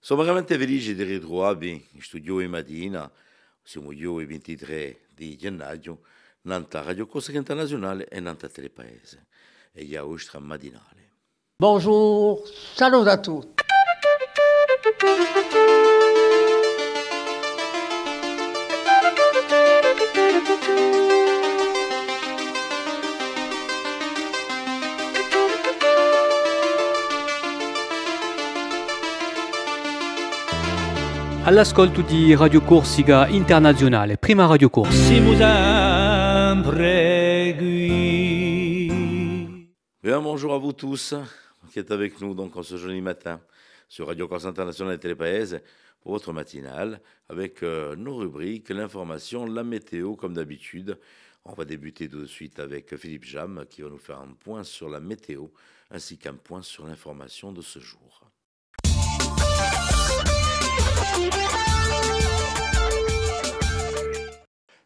Sono veramente felice di ritrovarvi in studio in mattina, siamo io il 23 di gennaio, nanta Radio Corsica Internazionale e nanta Telepaese, e gli vostra matinale. Bonjour, salut à tous. All'ascolto di Radio Corsica Internazionale, prima Radio Corsica. Siamo sempre qui. Bien, bonjour à vous tous qui êtes avec nous donc en ce jeudi matin sur Radio Corsica Internazionale et Telepaese pour votre matinale avec nos rubriques, l'information, la météo comme d'habitude. On va débuter tout de suite avec Philippe Jam qui va nous faire un point sur la météo ainsi qu'un point sur l'information de ce jour.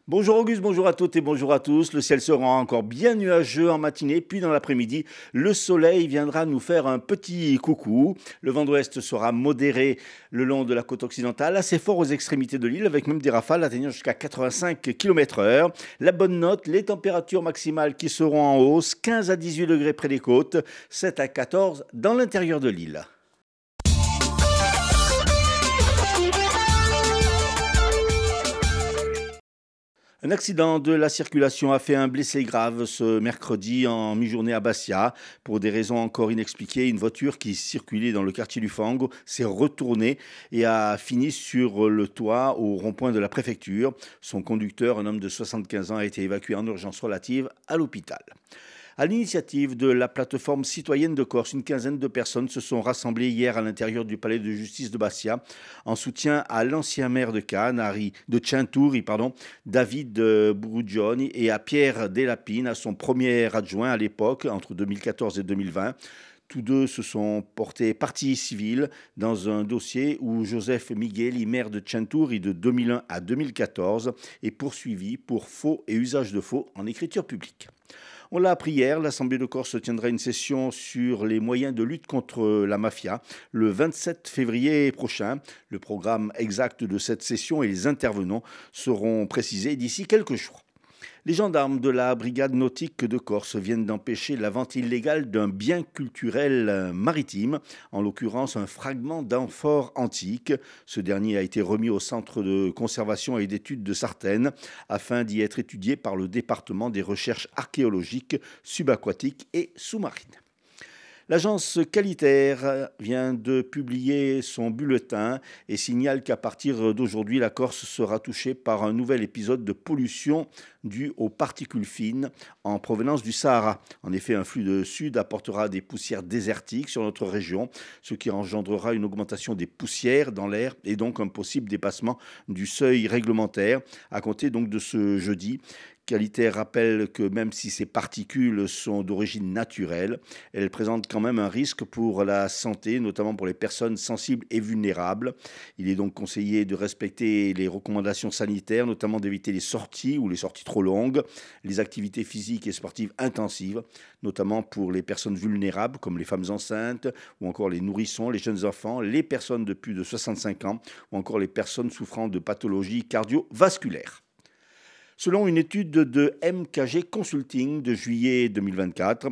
Bonjour Auguste, bonjour à toutes et bonjour à tous. Le ciel sera encore bien nuageux en matinée, puis dans l'après-midi, le soleil viendra nous faire un petit coucou. Le vent d'ouest sera modéré le long de la côte occidentale, assez fort aux extrémités de l'île, avec même des rafales atteignant jusqu'à 85 km/h. La bonne note, les températures maximales qui seront en hausse, 15 à 18 degrés près des côtes, 7 à 14 dans l'intérieur de l'île. Un accident de la circulation a fait un blessé grave ce mercredi en mi-journée à Bastia. Pour des raisons encore inexpliquées, une voiture qui circulait dans le quartier du Fango s'est retournée et a fini sur le toit au rond-point de la préfecture. Son conducteur, un homme de 75 ans, a été évacué en urgence relative à l'hôpital. À l'initiative de la plateforme citoyenne de Corse, une quinzaine de personnes se sont rassemblées hier à l'intérieur du palais de justice de Bastia en soutien à l'ancien maire de Cannes, David Brugioni, et à Pierre Delapine, à son premier adjoint à l'époque, entre 2014 et 2020. Tous deux se sont portés partie civile dans un dossier où Joseph Migueli, maire de Centuri de 2001 à 2014, est poursuivi pour faux et usage de faux en écriture publique. On l'a appris hier, l'Assemblée de Corse tiendra une session sur les moyens de lutte contre la mafia le 27 février prochain. Le programme exact de cette session et les intervenants seront précisés d'ici quelques jours. Les gendarmes de la brigade nautique de Corse viennent d'empêcher la vente illégale d'un bien culturel maritime, en l'occurrence un fragment d'amphore antique. Ce dernier a été remis au centre de conservation et d'études de Sartène afin d'y être étudié par le département des recherches archéologiques, subaquatiques et sous-marines. L'agence Qualitaire vient de publier son bulletin et signale qu'à partir d'aujourd'hui, la Corse sera touchée par un nouvel épisode de pollution dû aux particules fines en provenance du Sahara. En effet, un flux de sud apportera des poussières désertiques sur notre région, ce qui engendrera une augmentation des poussières dans l'air et donc un possible dépassement du seuil réglementaire à compter donc de ce jeudi. Qualitaire rappelle que même si ces particules sont d'origine naturelle, elles présentent quand même un risque pour la santé, notamment pour les personnes sensibles et vulnérables. Il est donc conseillé de respecter les recommandations sanitaires, notamment d'éviter les sorties ou les sorties trop longues, les activités physiques et sportives intensives, notamment pour les personnes vulnérables comme les femmes enceintes ou encore les nourrissons, les jeunes enfants, les personnes de plus de 65 ans ou encore les personnes souffrant de pathologies cardiovasculaires. Selon une étude de MKG Consulting de juillet 2024,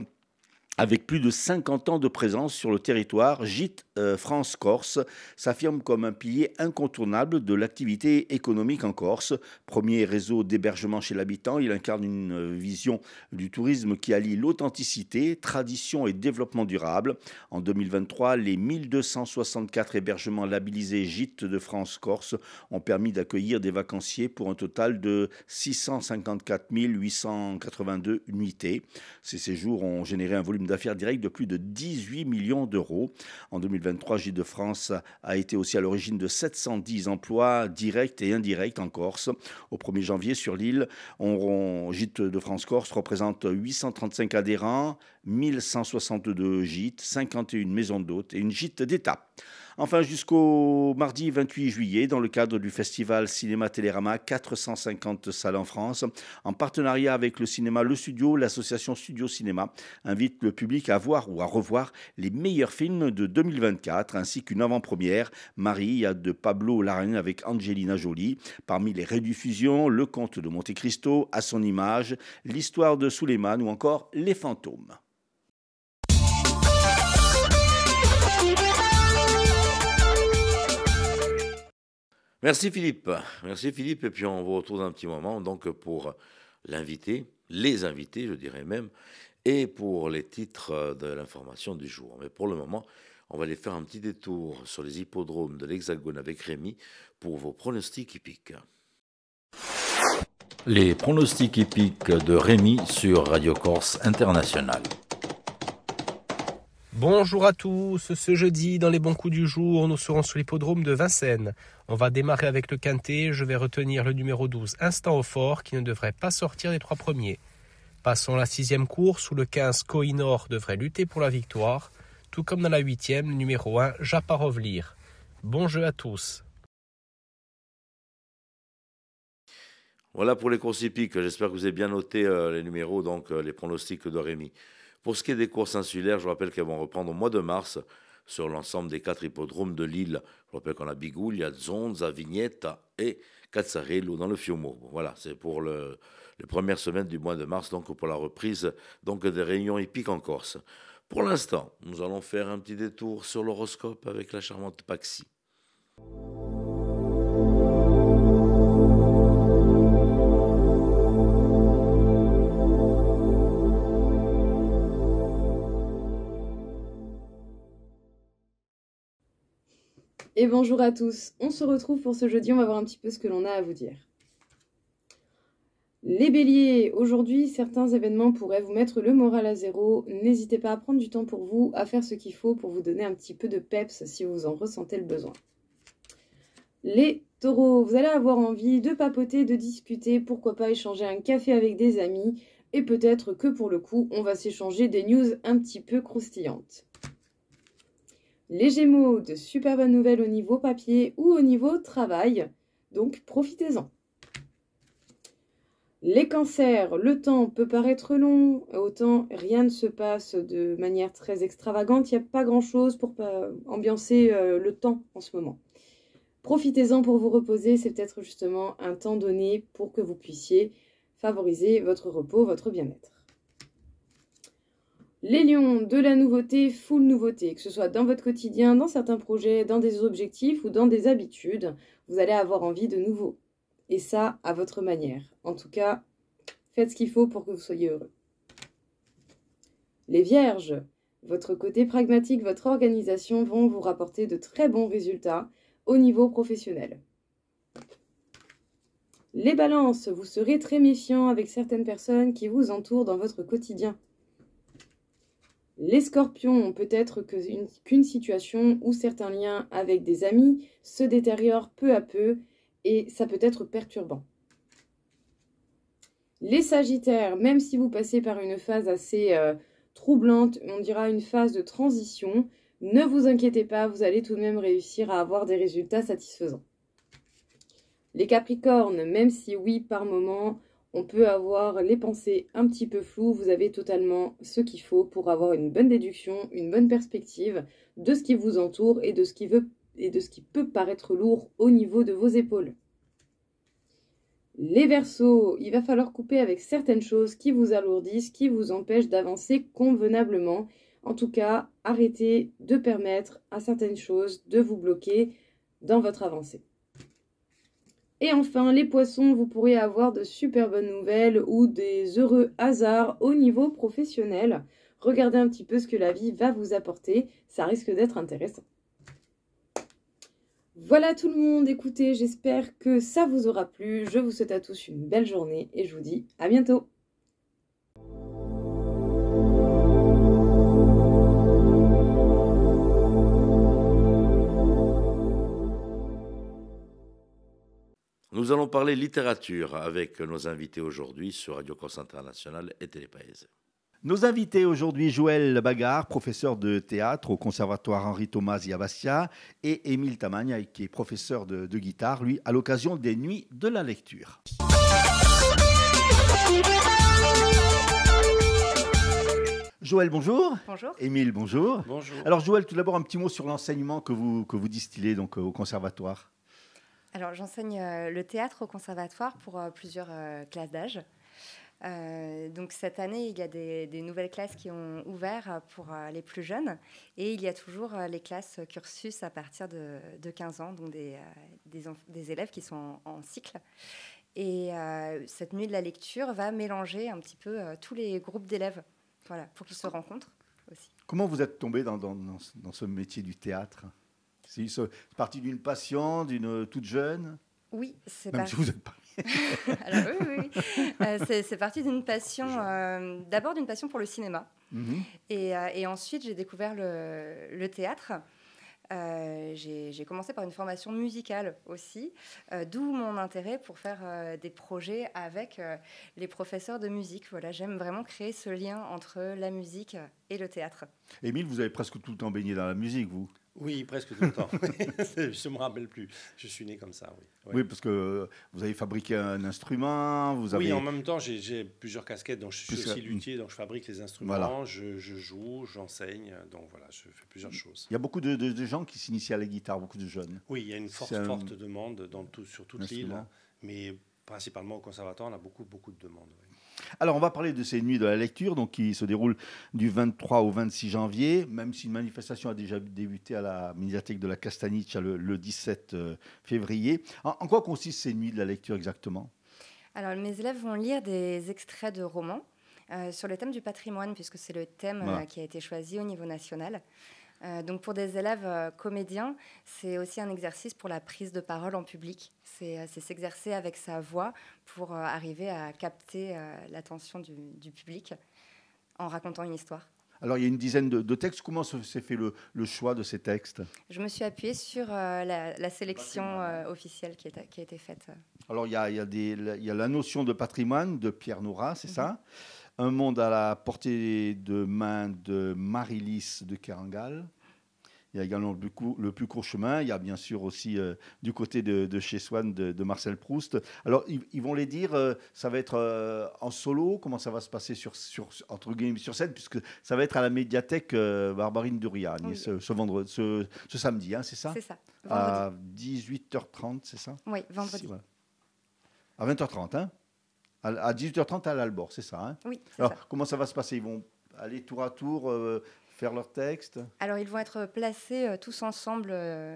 avec plus de 50 ans de présence sur le territoire, Gîtes France-Corse s'affirme comme un pilier incontournable de l'activité économique en Corse. Premier réseau d'hébergement chez l'habitant, il incarne une vision du tourisme qui allie l'authenticité, tradition et développement durable. En 2023, les 1264 hébergements labellisés Gîtes de France-Corse ont permis d'accueillir des vacanciers pour un total de 654 882 nuitées. Ces séjours ont généré un volume d'affaires direct de plus de 18 millions d'euros. En 2023, Gîtes de France a été aussi à l'origine de 710 emplois directs et indirects en Corse. Au 1er janvier, sur l'île, Gîtes de France-Corse représente 835 adhérents, 1162 gîtes, 51 maisons d'hôtes et une gîte d'État. Enfin, jusqu'au mardi 28 juillet, dans le cadre du festival Cinéma Télérama, 450 salles en France, en partenariat avec le cinéma Le Studio, l'association Studio Cinéma invite le public à voir ou à revoir les meilleurs films de 2024, ainsi qu'une avant-première, Marie, de Pablo Larraín avec Angelina Jolie. Parmi les rediffusions, Le Comte de Monte Cristo, À son image, L'histoire de Souleymane ou encore Les fantômes. Merci Philippe. Merci Philippe. Et puis on vous retrouve dans un petit moment donc pour l'invité, les invités, je dirais même, et pour les titres de l'information du jour. Mais pour le moment, on va aller faire un petit détour sur les hippodromes de l'Hexagone avec Rémi pour vos pronostics hippiques. Les pronostics hippiques de Rémi sur Radio Corse International. Bonjour à tous, ce jeudi dans les bons coups du jour, nous serons sur l'hippodrome de Vincennes. On va démarrer avec le quintet, je vais retenir le numéro 12, Instant au fort, qui ne devrait pas sortir des 3 premiers. Passons la 6e course, où le 15, Koinor devrait lutter pour la victoire, tout comme dans la 8e, le numéro 1, Japarovlir. Bon jeu à tous. Voilà pour les courses hippiques, j'espère que vous avez bien noté les numéros, donc les pronostics de Rémi. Pour ce qui est des courses insulaires, je rappelle qu'elles vont reprendre au mois de mars sur l'ensemble des 4 hippodromes de l'île. Je rappelle qu'on a Biguglia, Zonza, Vignetta et Cazzarello dans le Fiumo. Voilà, c'est pour les premières semaines du mois de mars, donc pour la reprise donc, des réunions hippiques en Corse. Pour l'instant, nous allons faire un petit détour sur l'horoscope avec la charmante Paxi. Et bonjour à tous, on se retrouve pour ce jeudi, on va voir un petit peu ce que l'on a à vous dire. Les béliers, aujourd'hui, certains événements pourraient vous mettre le moral à zéro. N'hésitez pas à prendre du temps pour vous, à faire ce qu'il faut pour vous donner un petit peu de peps si vous en ressentez le besoin. Les taureaux, vous allez avoir envie de papoter, de discuter, pourquoi pas échanger un café avec des amis. Et peut-être que pour le coup, on va s'échanger des news un petit peu croustillantes. Les Gémeaux, de super bonnes nouvelles au niveau papier ou au niveau travail, donc profitez-en. Les Cancers, le temps peut paraître long, autant rien ne se passe de manière très extravagante, il n'y a pas grand-chose pour ambiancer le temps en ce moment. Profitez-en pour vous reposer, c'est peut-être justement un temps donné pour que vous puissiez favoriser votre repos, votre bien-être. Les lions, de la nouveauté, full nouveauté, que ce soit dans votre quotidien, dans certains projets, dans des objectifs ou dans des habitudes, vous allez avoir envie de nouveau. Et ça, à votre manière. En tout cas, faites ce qu'il faut pour que vous soyez heureux. Les vierges, votre côté pragmatique, votre organisation vont vous rapporter de très bons résultats au niveau professionnel. Les balances, vous serez très méfiant avec certaines personnes qui vous entourent dans votre quotidien. Les scorpions, peut-être qu'une situation ou certains liens avec des amis se détériorent peu à peu et ça peut être perturbant. Les sagittaires, même si vous passez par une phase assez troublante, on dira une phase de transition, ne vous inquiétez pas, vous allez tout de même réussir à avoir des résultats satisfaisants. Les capricornes, même si oui, par moment, on peut avoir les pensées un petit peu floues, vous avez totalement ce qu'il faut pour avoir une bonne déduction, une bonne perspective de ce qui vous entoure et de ce qui peut paraître lourd au niveau de vos épaules. Les Verseaux, il va falloir couper avec certaines choses qui vous alourdissent, qui vous empêchent d'avancer convenablement. En tout cas, arrêtez de permettre à certaines choses de vous bloquer dans votre avancée. Et enfin, les poissons, vous pourrez avoir de super bonnes nouvelles ou des heureux hasards au niveau professionnel. Regardez un petit peu ce que la vie va vous apporter, ça risque d'être intéressant. Voilà tout le monde, écoutez, j'espère que ça vous aura plu. Je vous souhaite à tous une belle journée et je vous dis à bientôt. Nous allons parler littérature avec nos invités aujourd'hui sur Radio Corse International et Télépaèse. Nos invités aujourd'hui, Joël Bagard, professeur de théâtre au Conservatoire Henri Tomasi à Bastia, et Émile Tamagna, qui est professeur de guitare, lui, à l'occasion des Nuits de la lecture. Joël, bonjour. Bonjour. Émile, bonjour. Bonjour. Alors Joël, tout d'abord un petit mot sur l'enseignement que vous distillez donc, au Conservatoire. Alors j'enseigne le théâtre au Conservatoire pour plusieurs classes d'âge. Donc cette année, il y a des nouvelles classes qui ont ouvert pour les plus jeunes et il y a toujours les classes cursus à partir de 15 ans, donc des élèves qui sont en cycle. Et cette nuit de la lecture va mélanger un petit peu tous les groupes d'élèves, voilà, pour qu'ils se rencontrent aussi. Comment vous êtes tombé dans ce métier du théâtre ? C'est parti d'une passion, d'une toute jeune ? Oui, c'est Même si vous êtes pas... Alors, oui. C'est parti d'une passion, d'abord d'une passion pour le cinéma. Et ensuite, j'ai découvert le théâtre. J'ai commencé par une formation musicale aussi, d'où mon intérêt pour faire des projets avec les professeurs de musique. Voilà, j'aime vraiment créer ce lien entre la musique et le théâtre. Émile, vous avez presque tout le temps baigné dans la musique, vous ? Oui, presque tout le temps. Je ne me rappelle plus. Je suis né comme ça, oui. Ouais. Oui, parce que vous avez fabriqué un instrument. Oui, en même temps, j'ai plusieurs casquettes. Donc, je suis aussi luthier, donc je fabrique les instruments, voilà. je joue, j'enseigne. Donc voilà, je fais plusieurs choses. Il y a beaucoup de gens qui s'initient à la guitare, beaucoup de jeunes. Oui, il y a une forte demande sur toute l'île. Mais principalement au conservatoire, on a beaucoup de demandes. Oui. Alors, on va parler de ces nuits de la lecture donc, qui se déroulent du 23 au 26 janvier, même si une manifestation a déjà débuté à la médiathèque de la Castaniche le 17 février. En quoi consistent ces nuits de la lecture exactement ? Alors, mes élèves vont lire des extraits de romans sur le thème du patrimoine, puisque c'est le thème qui a été choisi au niveau national. Donc pour des élèves comédiens, c'est aussi un exercice pour la prise de parole en public. C'est s'exercer avec sa voix pour arriver à capter l'attention du public en racontant une histoire. Alors il y a une dizaine de textes. Comment s'est fait le choix de ces textes ? Je me suis appuyée sur la sélection officielle qui a été faite. Alors il y a la notion de patrimoine de Pierre Nora, c'est ça ? Un monde à la portée de main de Marie-Lys de Kerangal. Il y a également le plus court chemin. Il y a bien sûr aussi du côté de chez Swann de Marcel Proust. Alors, ils vont les dire, ça va être en solo. Comment ça va se passer entre guillemets sur scène, puisque ça va être à la médiathèque Barbarine de Riagne oui. ce samedi, hein, c'est ça ? C'est ça. Vendredi. À 18h30, c'est ça ? Oui, vendredi. Voilà. À 20h30, hein ? À 18h30 à l'Albor, c'est ça, hein ? Oui, c'est Alors, ça. comment ça va se passer ? Ils vont aller tour à tour faire leur texte ? Alors, ils vont être placés tous ensemble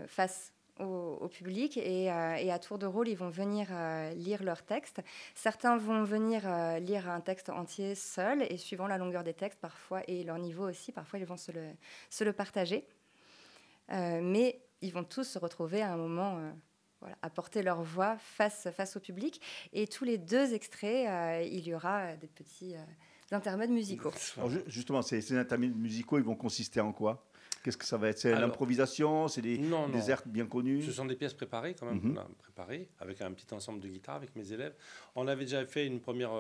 face au public et à tour de rôle, ils vont venir lire leur texte. Certains vont venir lire un texte entier seuls et suivant la longueur des textes parfois et leur niveau aussi, parfois ils vont se le partager. Mais ils vont tous se retrouver à un moment... Voilà, apporter leur voix face au public. Et tous les 2 extraits, il y aura des petits intermèdes musicaux. Alors justement, ces intermèdes musicaux, ils vont consister en quoi ? Qu'est-ce que ça va être ? C'est l'improvisation ? C'est des airs bien connus ? Ce sont des pièces préparées quand même, qu'on a préparées avec un petit ensemble de guitare avec mes élèves. On avait déjà fait une première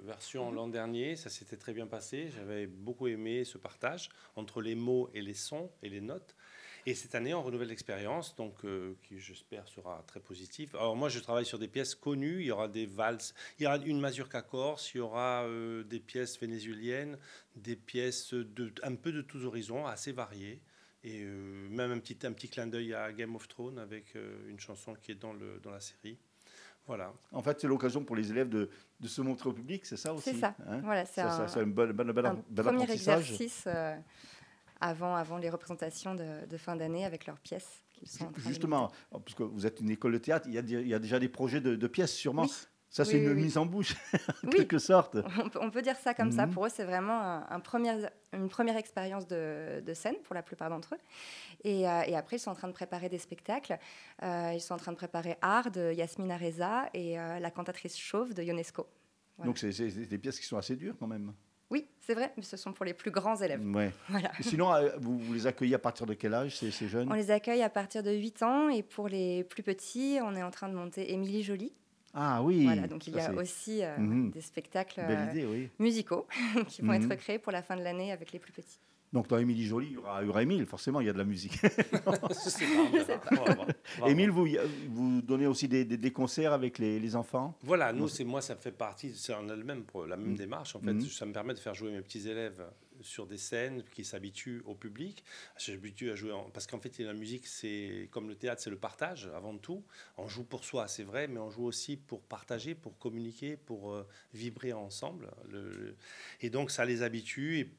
version l'an dernier, ça s'était très bien passé. J'avais beaucoup aimé ce partage entre les mots et les sons et les notes. Et cette année, on renouvelle l'expérience, donc qui, j'espère, sera très positive. Alors moi, je travaille sur des pièces connues. Il y aura des valses, il y aura une mazurka corse, il y aura des pièces vénézuéliennes, des pièces un peu de tous horizons, assez variées. Et même un petit clin d'œil à Game of Thrones avec une chanson qui est dans la série. Voilà. En fait, c'est l'occasion pour les élèves de se montrer au public, c'est ça aussi ? C'est ça. Hein ? Voilà, c'est un bel premier exercice avant les représentations de fin d'année avec leurs pièces qu'ils sont en train Justement, parce que vous êtes une école de théâtre, il y a déjà des projets de pièces sûrement. Oui. Ça, c'est une mise en bouche, en quelque sorte. On peut dire ça comme ça. Pour eux, c'est vraiment une première expérience de scène pour la plupart d'entre eux. Et après, ils sont en train de préparer des spectacles. Ils sont en train de préparer Art de Yasmina Reza et La cantatrice chauve de Ionesco. Voilà. Donc, c'est des pièces qui sont assez dures quand même. Oui, c'est vrai, mais ce sont pour les plus grands élèves. Ouais. Voilà. Et sinon, vous les accueillez à partir de quel âge, ces jeunes ? On les accueille à partir de 8 ans. Et pour les plus petits, on est en train de monter Émilie Joly. Ah oui. Voilà, donc il y a aussi des spectacles musicaux qui vont être créés pour la fin de l'année avec les plus petits. Donc dans Émilie Joly, il y aura Émile, forcément, il y a de la musique. Je sais pas. Émile, vous donnez aussi des concerts avec les enfants? Voilà, nous, ça fait partie, on a la même démarche. En fait, ça me permet de faire jouer mes petits élèves sur des scènes qui s'habituent au public. J'habitue à jouer, parce qu'en fait, la musique, c'est comme le théâtre, c'est le partage avant tout. On joue pour soi, c'est vrai, mais on joue aussi pour partager, pour communiquer, pour vibrer ensemble. Et donc, ça les habitue. Et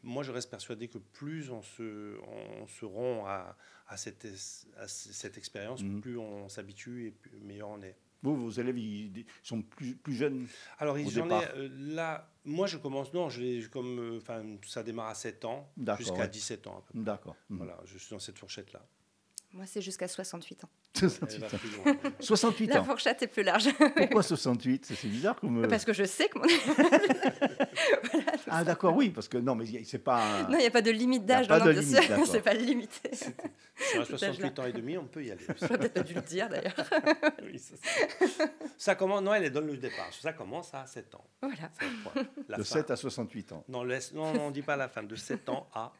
moi, je reste persuadé que plus on se rend à cette expérience, plus on s'habitue et plus meilleur on est. Vos élèves, ils sont plus jeunes? Alors, là, moi, je commence, ça démarre à 7 ans, jusqu'à 17 ans. À peu près. D'accord. Voilà, je suis dans cette fourchette-là. Moi, c'est jusqu'à 68 ans. 68 ans. 68 ans. La fourchette est plus large. Pourquoi 68? C'est bizarre comme... Parce que je sais que mon... Ah d'accord, oui, parce que non, mais c'est pas... Non, il n'y a pas de limite d'âge. Non, bien sûr, c'est pas limité. Sur 68 ans et demi, on peut y aller. Je n'aurais peut-être pas dû le dire, d'ailleurs. Oui, ça commence... Non, elle donne le départ. Ça commence à 7 ans. Voilà. De 7 à 68 ans. Non, on ne dit pas la fin. De 7 ans à...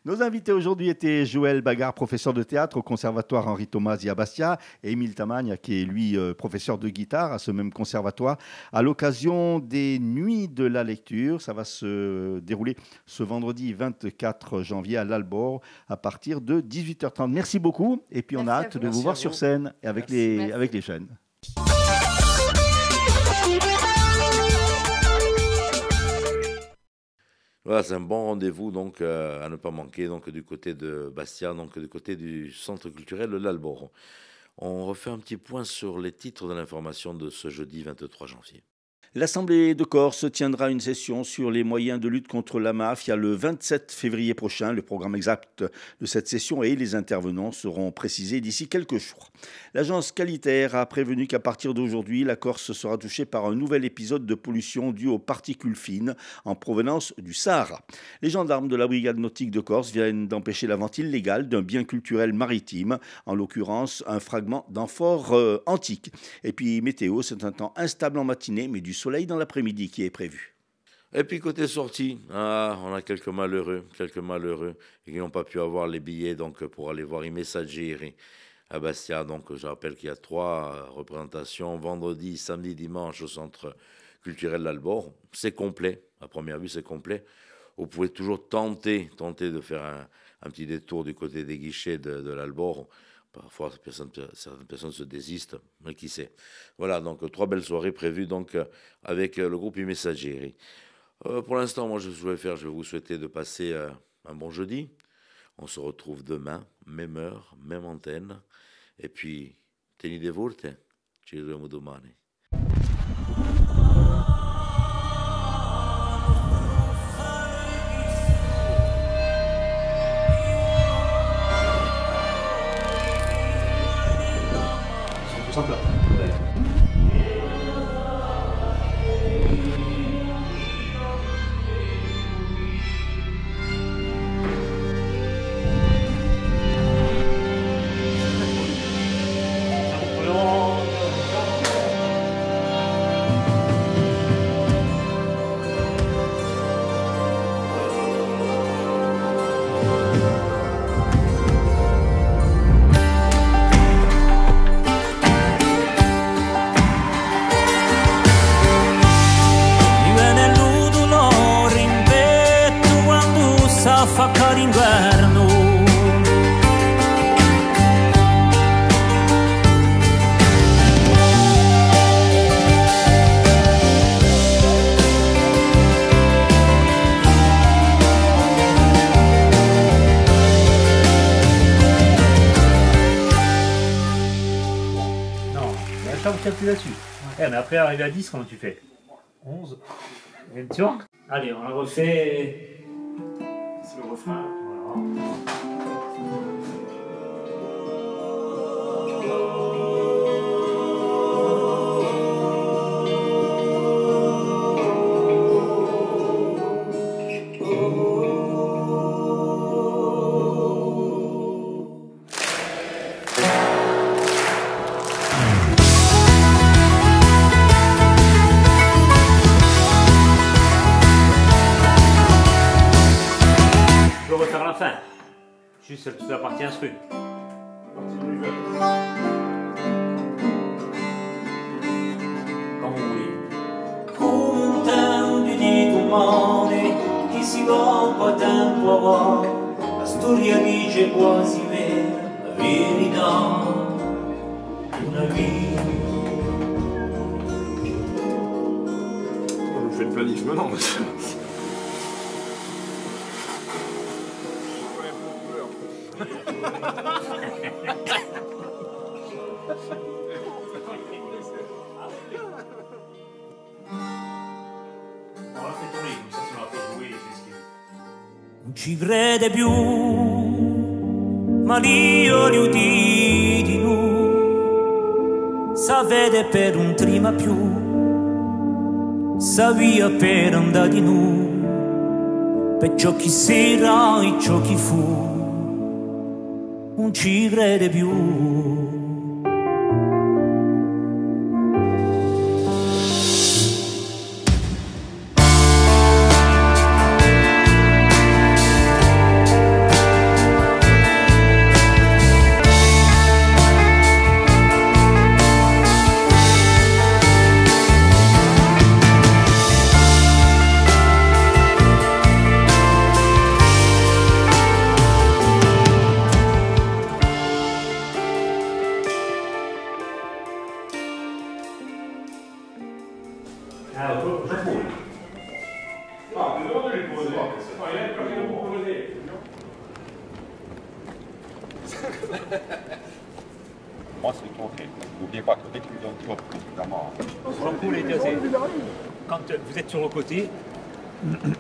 Nos invités aujourd'hui étaient Joël Bagard, professeur de théâtre au Conservatoire Henri-Thomas à Bastia, et Émile Tamagne, qui est lui professeur de guitare à ce même conservatoire, à l'occasion des Nuits de la lecture. Ça va se dérouler ce vendredi 24 janvier à l'Albor à partir de 18h30. Merci beaucoup, et puis on a hâte de vous voir sur scène et avec les jeunes. Voilà, c'est un bon rendez-vous donc à ne pas manquer donc du côté de Bastia, donc du côté du centre culturel de l'Albor. On refait un petit point sur les titres de l'information de ce jeudi 23 janvier. L'Assemblée de Corse tiendra une session sur les moyens de lutte contre la mafia le 27 février prochain. Le programme exact de cette session et les intervenants seront précisés d'ici quelques jours. L'agence Qualitaire a prévenu qu'à partir d'aujourd'hui, la Corse sera touchée par un nouvel épisode de pollution dû aux particules fines en provenance du Sahara. Les gendarmes de la brigade nautique de Corse viennent d'empêcher la vente illégale d'un bien culturel maritime, en l'occurrence un fragment d'amphore antique. Et puis météo, c'est un temps instable en matinée, mais du soleil dans l'après-midi qui est prévu. Et puis côté sortie, on a quelques malheureux qui n'ont pas pu avoir les billets donc pour aller voir Imessaggeri à Bastia. Donc je rappelle qu'il y a 3 représentations vendredi, samedi, dimanche au centre culturel l'Albor. C'est complet, à première vue c'est complet. Vous pouvez toujours tenter de faire un petit détour du côté des guichets de l'Albor. Parfois, certaines personnes se désistent, mais qui sait. Voilà, donc 3 belles soirées prévues donc, avec le groupe Imessaggeri. Pour l'instant, moi, je vais vous souhaiter de passer un bon jeudi. On se retrouve demain, même heure, même antenne. Et puis, tenete forte, ci vedremo domani. Simple. Fa d'inverno. Non, ça vous calculez là-dessus. Ouais. Mais après, arrivé à 10, comment tu fais? 11. Bien sûr. Allez, on la refait. C'est le refrain. Voilà. c'est toute la partie instru. Comme vous voulez. Content di domani che si va un po' tempo avanti, la storia dice quasi vera, la verità, una vita. On nous fait une planif maintenant. Non ci crede più, ma l'io li uditi nu, sa vede per un trima più, sa via per andare nu, per ciò chi sera e ciò chi fu, non ci crede più. Moi, c'est trop fait. N'oubliez pas que dès que vous avez un top, évidemment. Quand vous êtes sur le côté,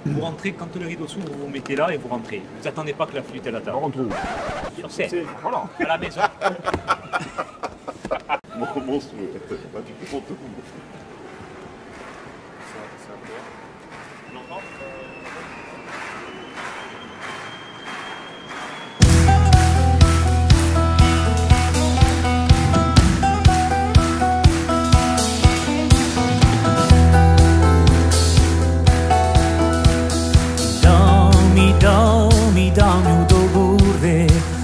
vous rentrez, quand le rideau s'ouvre, vous vous mettez là et vous rentrez. Vous n'attendez pas que la flûte elle attende. Sur scène. Voilà. À la maison. Monstrueux. Là, tu peux compter tout.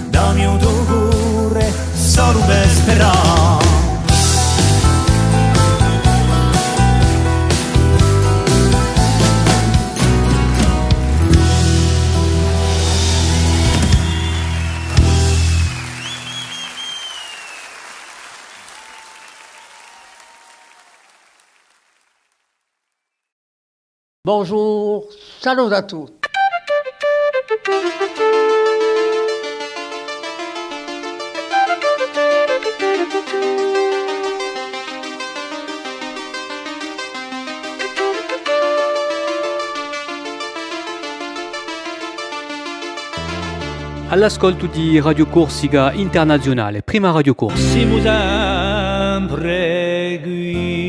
Dammi un dovore, solo per sperare. Bonjour, salut à tous. All'ascolto di Radio Corsica Internazionale, prima Radio Corsica. Siamo sempre qui.